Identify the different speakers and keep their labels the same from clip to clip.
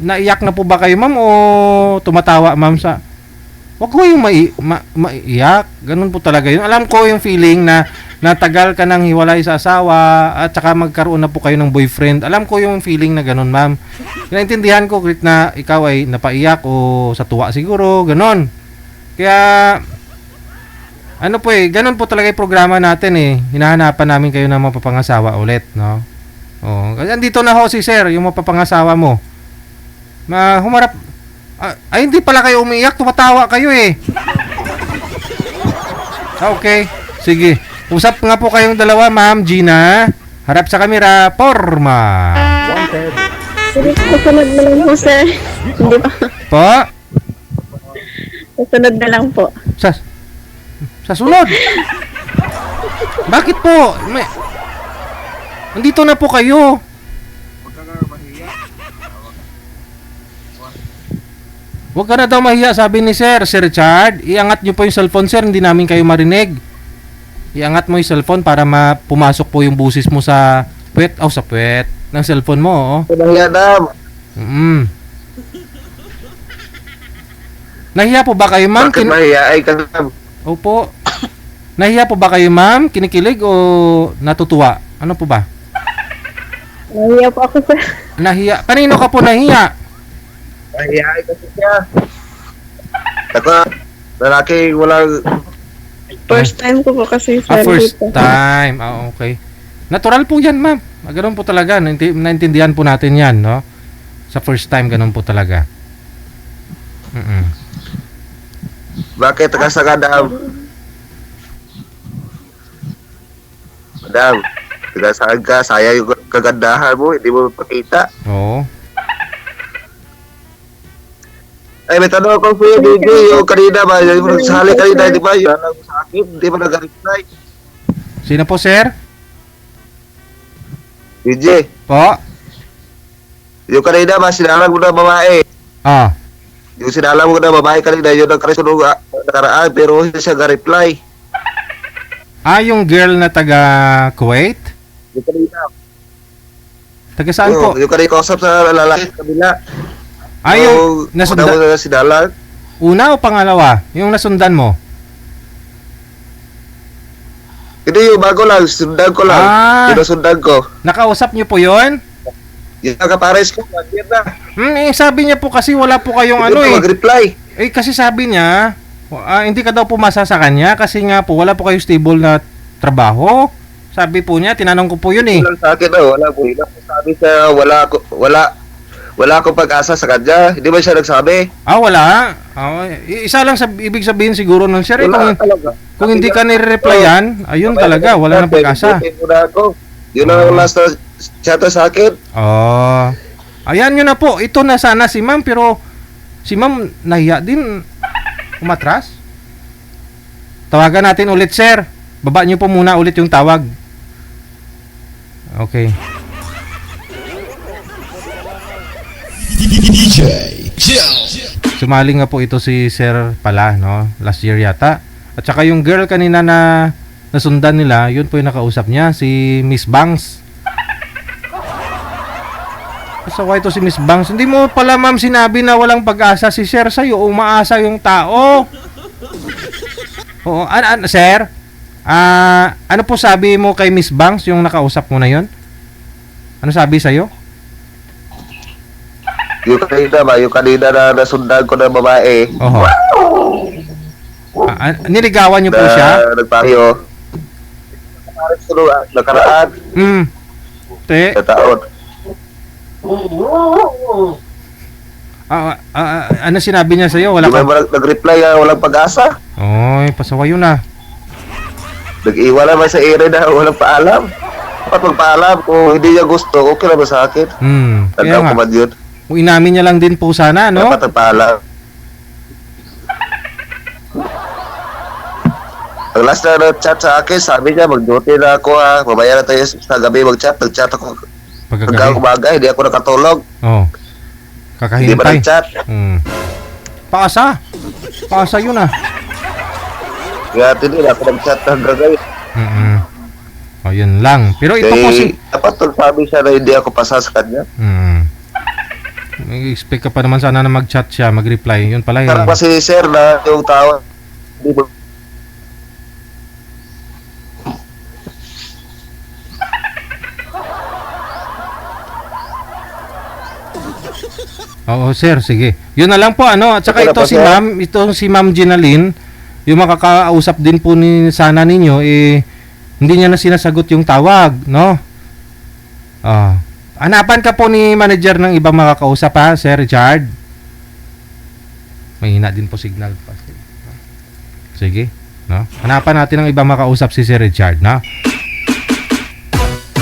Speaker 1: Naiyak na po ba kayo, ma'am, o tumatawa, ma'am, sa... Wag ko yung maiyak. Ganun po talaga yun. Alam ko yung feeling na natagal ka nang hiwalay sa asawa at saka magkaroon na po kayo ng boyfriend. Alam ko yung feeling na ganun, ma'am. Naintindihan ko na ikaw ay napaiyak o sa tuwa siguro, ganun. Kaya, ano po ganun po talaga yung programa natin eh. Hinahanapan namin kayo na mapapangasawa ulit, no? Oh, andito na ho si sir, yung mapapangasawa mo. Humarap. Ay, hindi pala kayo umiiyak, tumatawa kayo eh. Okay, sige. Usap nga po kayong dalawa, ma'am Gina. Harap sa kamera, forma.
Speaker 2: Sige, kasunod na lang po, sir. Hindi pa.
Speaker 1: Po?
Speaker 2: Kasunod na lang po.
Speaker 1: Sa sunod? Bakit po? Andito na po kayo. Huwag ka na daw mahiya, sabi ni Sir Richard. Iangat nyo po yung cellphone, sir. Hindi namin kayo marinig. Iangat mo yung cellphone para pumasok po yung busis mo sa puwet. Sa puwet ng cellphone mo, oh.
Speaker 3: Nahiya na.
Speaker 1: Nahiya po ba kayo, ma'am?
Speaker 3: Bakit mahiya? Ay, kasam.
Speaker 1: Opo. Nahiya po ba kayo, ma'am? Kinikilig o natutuwa? Ano po ba?
Speaker 2: Nahiya po ako, sir.
Speaker 1: Nahiya. Kanino ka po nahiya?
Speaker 3: Mahiya ay kasi siya. Ako, lalaki walang...
Speaker 2: First time ko po kasi, sir.
Speaker 1: First
Speaker 2: dito.
Speaker 1: time. Okay. Natural po yan, ma'am. Ganun po talaga. Naintindihan po natin yan, no? Sa first time, ganun po talaga.
Speaker 3: Bakit ka sa kadam? Madam, tigasaan ka, sayang yung kagandahan mo, hindi mo pakita.
Speaker 1: Oo.
Speaker 3: Ay, may tanong ako po yung DJ, yung kanina ba, yung nagsali kanina, di ba? Yung alam mo sa akin, hindi mo nag-reply.
Speaker 1: Sino po, sir?
Speaker 3: DJ,
Speaker 1: Po?
Speaker 3: yung kanina ba, sinalang mo na babae.
Speaker 1: Ah.
Speaker 3: Yung sinalang mo na babae kanina, yung nagkasunod nakaraan, pero hindi siya nag-reply.
Speaker 1: Yung girl na taga Kuwait?
Speaker 3: Yung kanina.
Speaker 1: Taga saan po?
Speaker 3: Yung kanina kausap sa lalaki sa kabila.
Speaker 1: Yung nasundan?
Speaker 3: Una mo na sinalang.
Speaker 1: Una o pangalawa? Yung nasundan mo?
Speaker 3: Hindi, yung bago lang, sundan ko lang. Yung nasundan ko.
Speaker 1: Nakausap niyo po yun?
Speaker 3: Yung nakapares ko, mag-year na.
Speaker 1: Sabi niya po kasi wala po kayong
Speaker 3: Hindi pa mag-reply.
Speaker 1: kasi sabi niya, hindi ka daw pumasa sa kanya kasi nga po wala po kayo stable na trabaho. Sabi po niya, tinanong ko po yun eh.
Speaker 3: Wala sa akin, wala po. Sabi siya, wala akong pag-asa sa kanya. Hindi ba siya nagsabi?
Speaker 1: Wala. Isa lang ibig sabihin siguro ng sir.
Speaker 3: Wala talaga.
Speaker 1: Kung hindi ka nire-replyan, ayun talaga, wala nang pag-asa.
Speaker 3: Yun ang last na chat sa akin.
Speaker 1: Ayan nyo na po. Ito na sana si ma'am, pero si ma'am nahiya din umatras. Tawagan natin ulit, sir. Baba nyo po muna ulit yung tawag. Okay. Sumali nga po ito si sir pala, no? Last year yata. At saka yung girl kanina na nasundan nila, yun po yung nakausap niya, si Miss Bangs. Kasawa ito si Miss Bangs. Hindi mo pala, ma'am, sinabi na walang pag-asa si sir sa'yo. Umaasa yung tao. Oo, sir? Ano po sabi mo kay Miss Bangs, yung nakausap mo na yun? Ano sabi sa'yo?
Speaker 3: Yung kanina na nasundan ko ng babae.
Speaker 1: Oho. Niligawan niyo po siya?
Speaker 3: Nagpahiyo. Nakaraan.
Speaker 1: Te.
Speaker 3: Sa taon.
Speaker 1: Ano sinabi niya sa'yo? Wala
Speaker 3: Di
Speaker 1: ka?
Speaker 3: ba nag-reply, walang pag-asa?
Speaker 1: Oy, pasawa yun ah.
Speaker 3: Nag-iwan naman sa ere na walang paalam. Dapat magpaalam kung hindi niya gusto, okay naman sa akin.
Speaker 1: Kaya
Speaker 3: Tandaan
Speaker 1: nga.
Speaker 3: ko man yun.
Speaker 1: Kung inamin niya lang din po sana, no?
Speaker 3: Dapat magpaalam. Ang last na chat sa akin, sabi niya, mag-duty na ako ha. Mamaya na tayo sa gabi mag-chat. Nag-chat ako. Hanggang
Speaker 1: Pagkagabi.
Speaker 3: umaga, hindi ako nakatulog.
Speaker 1: Oh.
Speaker 3: Hindi ba
Speaker 1: Kakahintay.
Speaker 3: nag-chat?
Speaker 1: Paasa. Paasa yun ah.
Speaker 3: Kaya hindi na ako nag-chat hanggang ngayon.
Speaker 1: Yun lang. Pero ito po si...
Speaker 3: Dapat sabi siya na hindi ako pasa sa kanya.
Speaker 1: Expect ka pa naman sana na mag-chat siya, mag-reply. Yun pala
Speaker 3: Pero
Speaker 1: eh.
Speaker 3: kasi sir na yung tao, di ba?
Speaker 1: Oo, sir, sige. Yun na lang po, ano. At saka
Speaker 3: Okay na
Speaker 1: ito
Speaker 3: po,
Speaker 1: si
Speaker 3: sir.
Speaker 1: ma'am, itong si Ma'am Ginaline, yung makakausap din po ni sana ninyo, eh, hindi niya na sinasagot yung tawag, no? Ah. Hanapan ka po ni manager ng ibang makakausap, ha, Sir Richard? Mahina din po signal pa. Sige, no? Hanapan natin ng ibang makausap si Sir Richard, no?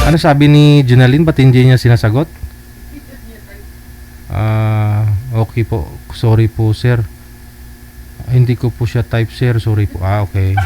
Speaker 1: Ano sabi ni Ginaline? Ba't hindi niya sinasagot? Okay po. Sorry po, sir. Hindi ko po siya type, sir. Sorry po. Okay.